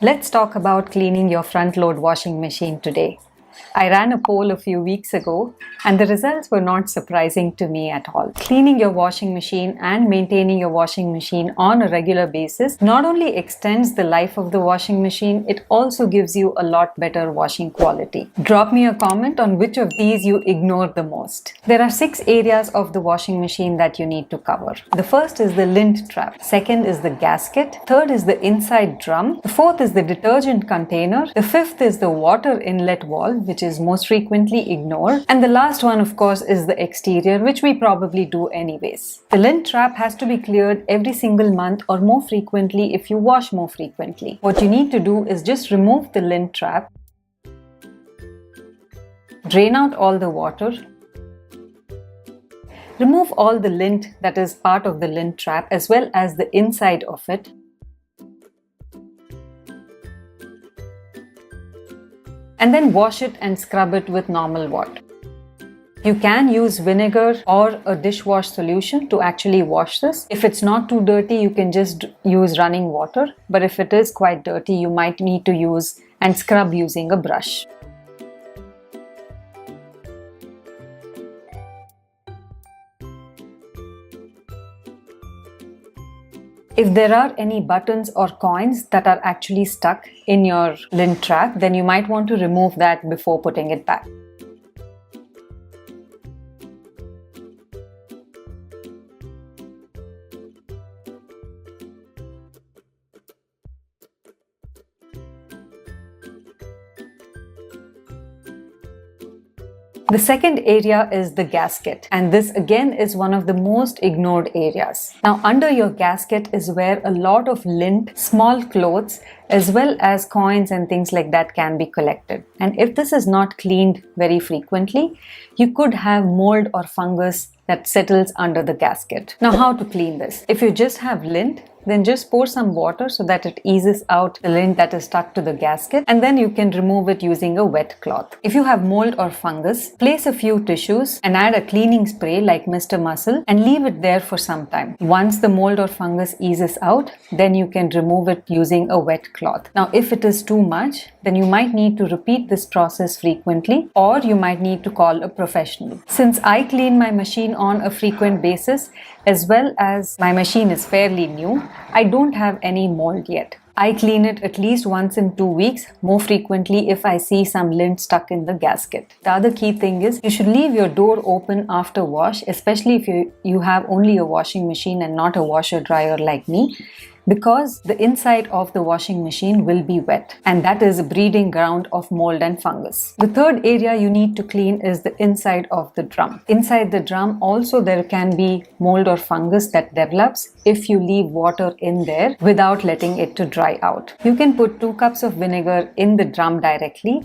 Let's talk about cleaning your front load washing machine today. I ran a poll a few weeks ago and the results were not surprising to me at all. Cleaning your washing machine and maintaining your washing machine on a regular basis not only extends the life of the washing machine, it also gives you a lot better washing quality. Drop me a comment on which of these you ignore the most. There are 6 areas of the washing machine that you need to cover. The first is the lint trap. Second is the gasket. Third is the inside drum. The fourth is the detergent container. The fifth is the water inlet valve, which is most frequently ignored. And the last one, of course, is the exterior, which we probably do anyways. The lint trap has to be cleared every single month or more frequently if you wash more frequently. What you need to do is just remove the lint trap, drain out all the water, remove all the lint that is part of the lint trap as well as the inside of it. And then wash it and scrub it with normal water. You can use vinegar or a dishwash solution to actually wash this. If it's not too dirty, you can just use running water. But if it is quite dirty, you might need to use and scrub using a brush. If there are any buttons or coins that are actually stuck in your lint trap, then you might want to remove that before putting it back. The second area is the gasket, and this again is one of the most ignored areas. Now, under your gasket is where a lot of lint, small clothes, as well as coins and things like that can be collected. And if this is not cleaned very frequently, you could have mold or fungus that settles under the gasket. Now, how to clean this? If you just have lint, then just pour some water so that it eases out the lint that is stuck to the gasket, and then you can remove it using a wet cloth. If you have mold or fungus, place a few tissues and add a cleaning spray like Mr. Muscle and leave it there for some time. Once the mold or fungus eases out, then you can remove it using a wet cloth. Now, if it is too much, then you might need to repeat this process frequently, or you might need to call a professional. Since I clean my machine on a frequent basis, as well as my machine is fairly new, I don't have any mold yet. I clean it at least once in 2 weeks, more frequently if I see some lint stuck in the gasket. The other key thing is you should leave your door open after wash, especially if you have only a washing machine and not a washer dryer like me, because the inside of the washing machine will be wet, and that is a breeding ground of mold and fungus. The third area you need to clean is the inside of the drum. Inside the drum also there can be mold or fungus that develops if you leave water in there without letting it to dry out. You can put 2 cups of vinegar in the drum directly,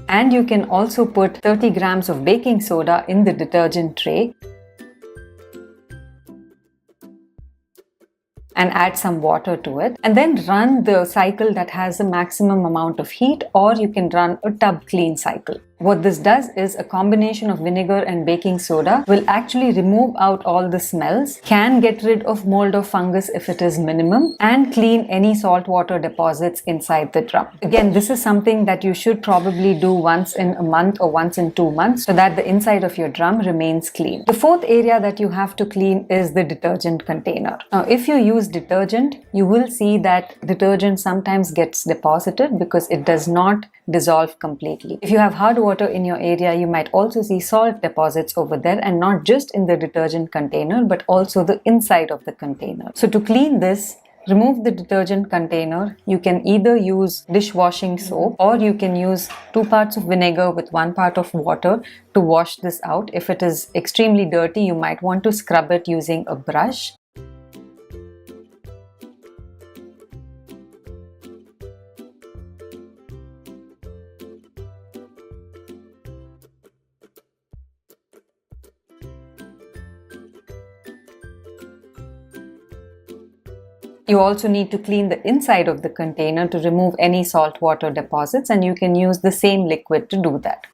and you can also put 30 grams of baking soda in the detergent tray and add some water to it, and then run the cycle that has the maximum amount of heat, or you can run a tub clean cycle. What this does is a combination of vinegar and baking soda will actually remove out all the smells, can get rid of mold or fungus if it is minimum, and clean any saltwater deposits inside the drum. Again, this is something that you should probably do once in a month or once in 2 months so that the inside of your drum remains clean. The fourth area that you have to clean is the detergent container. Now, if you use detergent, you will see that detergent sometimes gets deposited because it does not dissolve completely. If you have hard water in your area, you might also see salt deposits over there, and not just in the detergent container but also the inside of the container. So to clean this, remove the detergent container. You can either use dishwashing soap, or you can use 2 parts of vinegar with 1 part of water to wash this out. If it is extremely dirty, you might want to scrub it using a brush. You also need to clean the inside of the container to remove any saltwater deposits, and you can use the same liquid to do that.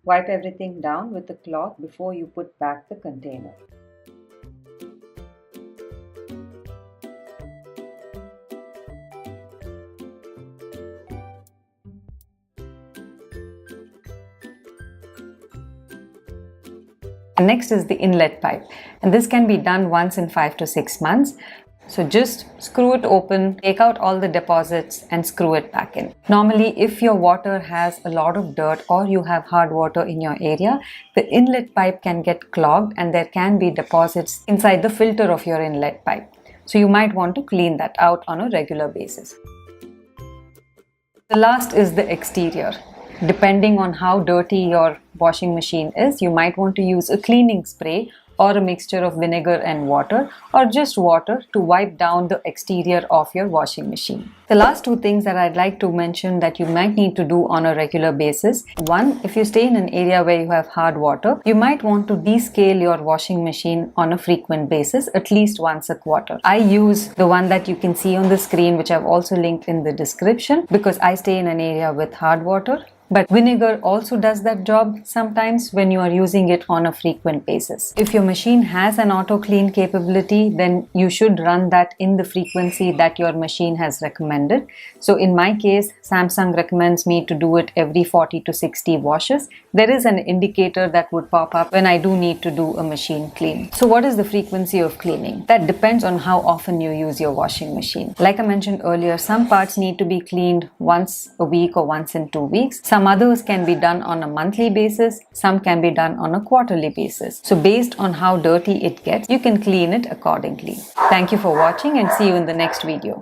Wipe everything down with a cloth before you put back the container. And next is the inlet pipe, and this can be done once in 5 to 6 months. So just screw it open, take out all the deposits and screw it back in. Normally, if your water has a lot of dirt or you have hard water in your area, the inlet pipe can get clogged and there can be deposits inside the filter of your inlet pipe. So you might want to clean that out on a regular basis. The last is the exterior. Depending on how dirty your washing machine is, you might want to use a cleaning spray or a mixture of vinegar and water, or just water to wipe down the exterior of your washing machine. The last two things that I'd like to mention that you might need to do on a regular basis. One, if you stay in an area where you have hard water, you might want to descale your washing machine on a frequent basis, at least once a quarter. I use the one that you can see on the screen, which I've also linked in the description, because I stay in an area with hard water. But vinegar also does that job sometimes when you are using it on a frequent basis. If your machine has an auto clean capability, then you should run that in the frequency that your machine has recommended. So in my case, Samsung recommends me to do it every 40 to 60 washes. There is an indicator that would pop up when I do need to do a machine clean. So what is the frequency of cleaning? That depends on how often you use your washing machine. Like I mentioned earlier, some parts need to be cleaned once a week or once in 2 weeks. Some others can be done on a monthly basis, some can be done on a quarterly basis. So based on how dirty it gets, you can clean it accordingly. Thank you for watching and see you in the next video.